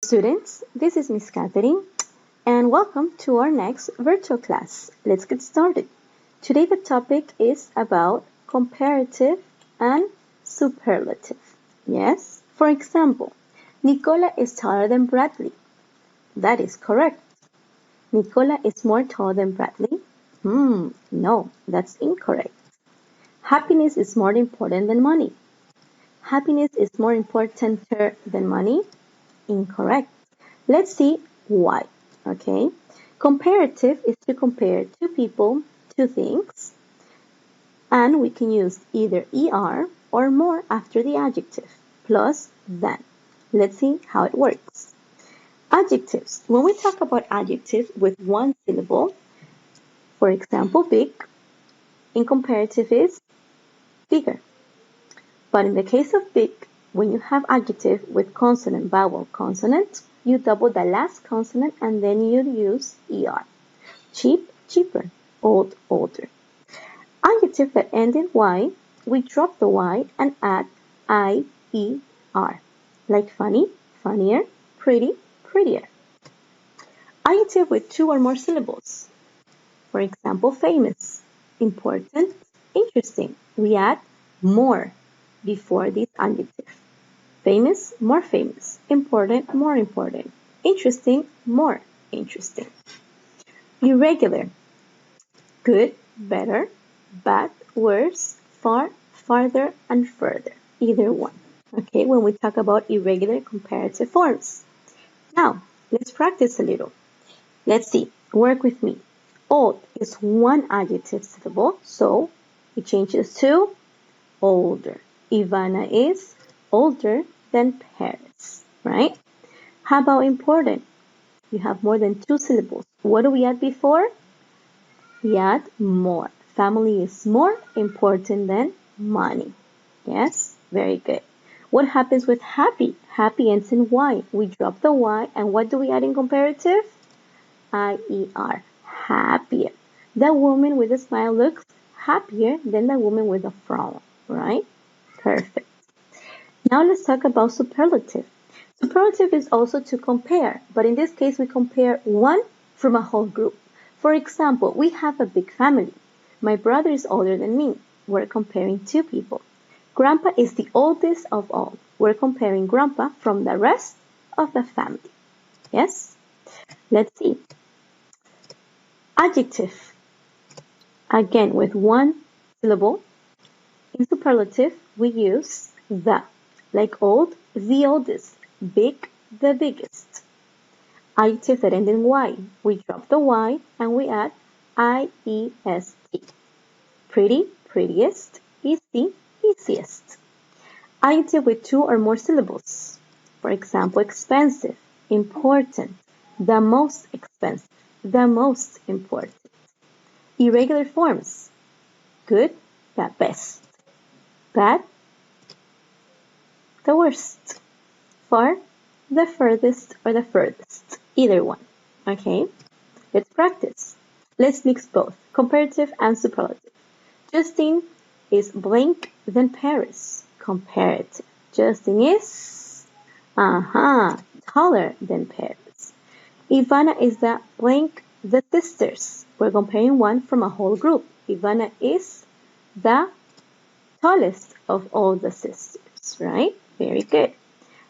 students, this is Miss Catherine, and welcome to our next virtual class. Let's get started. Today the topic is about comparative and superlative. Yes? For example, Nicola is taller than Bradley. That is correct. Nicola is more tall than Bradley. No, that's incorrect. Happiness is more important than money. Happiness is more important than money. Incorrect. Let's see why. Okay. Comparative is to compare two people, two things, and we can use either er or more after the adjective, plus than. Let's see how it works. Adjectives. When we talk about adjectives with one syllable, for example, big, in comparative is bigger. But in the case of big, when you have adjective with consonant, vowel, consonant, you double the last consonant and then you use er. Cheap, cheaper. Old, older. Adjective that end in y, we drop the y and add ier. Like funny, funnier, pretty, prettier. Adjective with two or more syllables. For example, famous, important, interesting. We add more before this adjective. Famous, more famous. Important, more important. Interesting, more interesting. Irregular. Good, better. Bad, worse. Far, farther, and further. Either one. Okay, when we talk about irregular comparative forms. Now, let's practice a little. Let's see. Work with me. Old is one adjective syllable, so it changes to older. Ivana is older than Paris, right? How about important? You have more than two syllables. What do we add before? We add more. Family is more important than money. Yes, very good. What happens with happy? Happy ends in Y. We drop the Y, and what do we add in comparative? IER. Happier. The woman with a smile looks happier than the woman with a frown, right? Perfect. Now let's talk about superlative. Superlative is also to compare, but in this case we compare one from a whole group. For example, we have a big family. My brother is older than me. We're comparing two people. Grandpa is the oldest of all. We're comparing Grandpa from the rest of the family. Yes? Let's see. Adjective. Again, with one syllable. In superlative, we use the. Like old, the oldest. Big, the biggest. Adjective that end in Y. We drop the Y and we add IEST. Pretty, prettiest. Easy, easiest. Adjective with two or more syllables. For example, expensive, important, the most expensive, the most important. Irregular forms. Good, the best. Bad, the worst. Far, the furthest or the furthest. Either one. Okay? Let's practice. Let's mix both, comparative and superlative. Justin is blank than Paris. Comparative. Justin is taller than Paris. Ivana is the blank the sisters. We're comparing one from a whole group. Ivana is the tallest of all the sisters, right? Very good.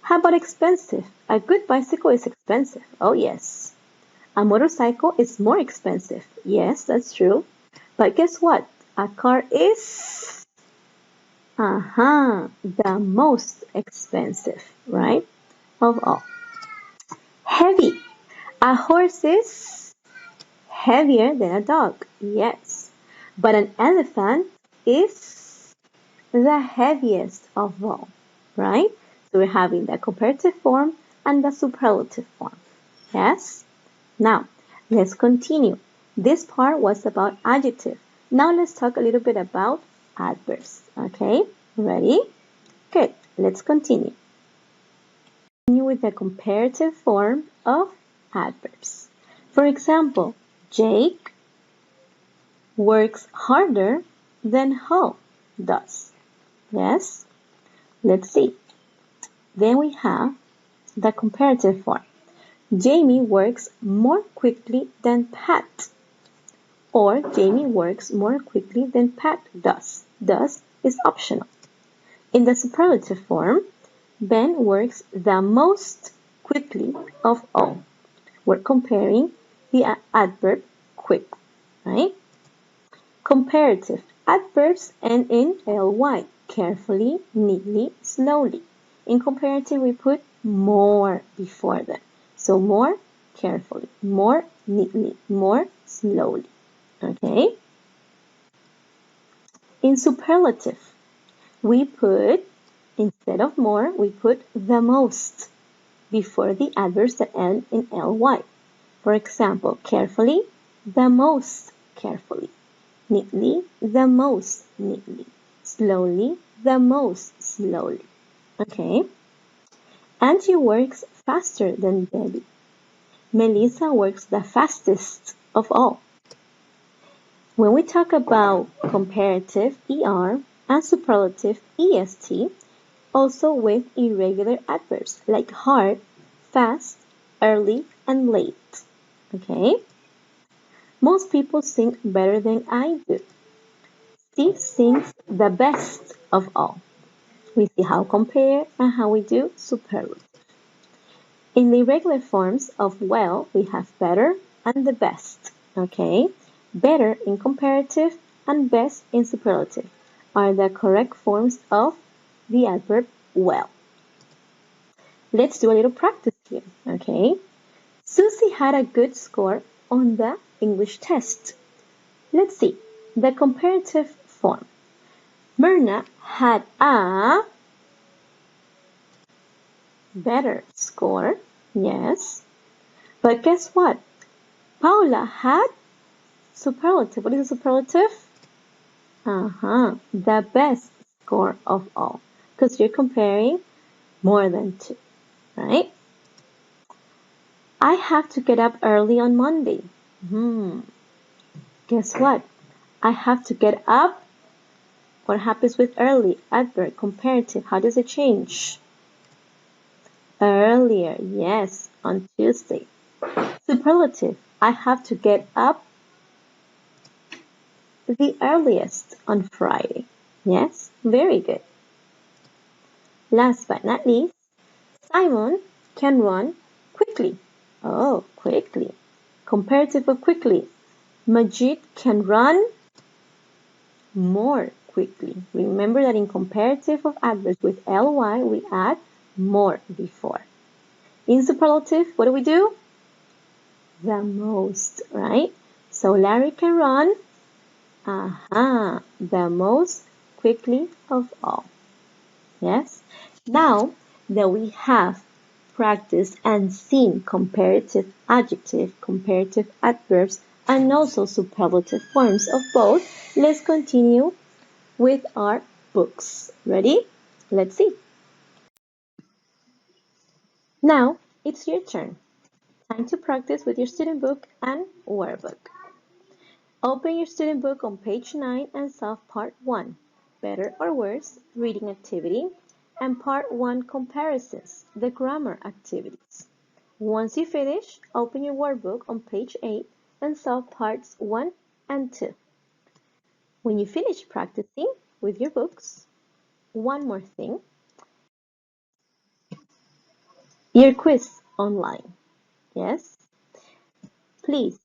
How about expensive? A good bicycle is expensive. Oh, yes. A motorcycle is more expensive. Yes, that's true. But guess what? A car is the most expensive, right? Of all. Heavy. A horse is heavier than a dog. Yes. But an elephant is the heaviest of all, right? So we're having the comparative form and the superlative form. Yes? Now, let's continue. This part was about adjective. Now let's talk a little bit about adverbs. Okay? Ready? Good. Let's continue. Continue with the comparative form of adverbs. For example, Jake works harder than Ho does. Yes? Let's see. Then we have the comparative form. Jamie works more quickly than Pat. Or Jamie works more quickly than Pat does. Does is optional. In the superlative form, Ben works the most quickly of all. We're comparing the adverb quick, right? Comparative adverbs end in ly, carefully, neatly, slowly. In comparative, we put more before them. So more carefully, more neatly, more slowly. Okay? In superlative, we put, instead of more, we put the most before the adverbs that end in ly. For example, carefully, the most carefully. Neatly, the most neatly. Slowly, the most slowly. Okay? Angie works faster than Debbie. Melissa works the fastest of all. When we talk about comparative ER and superlative EST, also with irregular adverbs like hard, fast, early, and late. Okay? Most people sing better than I do. Steve sings the best of all. We see how compare and how we do superlative. In the irregular forms of well, we have better and the best. Okay? Better in comparative and best in superlative are the correct forms of the adverb well. Let's do a little practice here. Okay? Susie had a good score on the English test. Let's see. The comparative form. Myrna had a better score. Yes. But guess what? Paula had superlative. What is a superlative? The best score of all. Because you're comparing more than two, right? I have to get up early on Monday. Guess what? I have to get up. What happens with early? Adverb, comparative. How does it change? Earlier, yes, on Tuesday. Superlative. I have to get up the earliest on Friday. Yes, very good. Last but not least, Simon can run quickly. Oh, quickly. Comparative of quickly. Majid can run more quickly. Remember that in comparative of adverbs with ly, we add more before. In superlative, what do we do? The most, right? So Larry can run, the most quickly of all. Yes? Now that we have practiced and seen comparative adjective, comparative adverbs, and also superlative forms of both, let's continue with our books. Ready? Let's see. Now it's your turn. Time to practice with your student book and workbook. Open your student book on page 9 and solve part 1, better or worse, reading activity, and part 1, comparisons, the grammar activities. Once you finish, open your workbook on page 8 and solve parts 1 and 2. When you finish practicing with your books, one more thing, your quiz online. Yes? Please,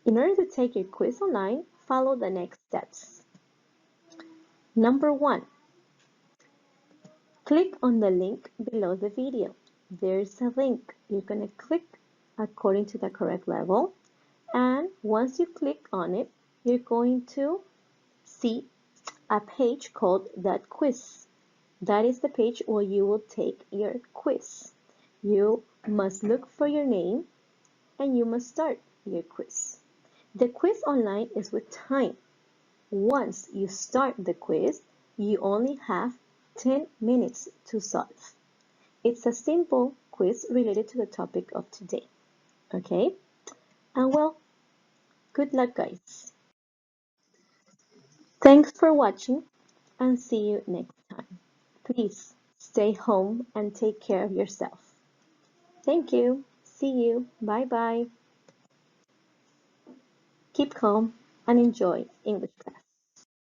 in order to take your quiz online, follow the next steps. Number 1, click on the link below the video. There's a link. You're going to click according to the correct level. And once you click on it, you're going to see a page called That Quiz. That is the page where you will take your quiz. You must look for your name and you must start your quiz. The quiz online is with time. Once you start the quiz, you only have 10 minutes to solve. It's a simple quiz related to the topic of today. Okay? And well, good luck, guys. Thanks for watching and see you next time. Please stay home and take care of yourself. Thank you. See you. Bye bye. Keep calm and enjoy English class.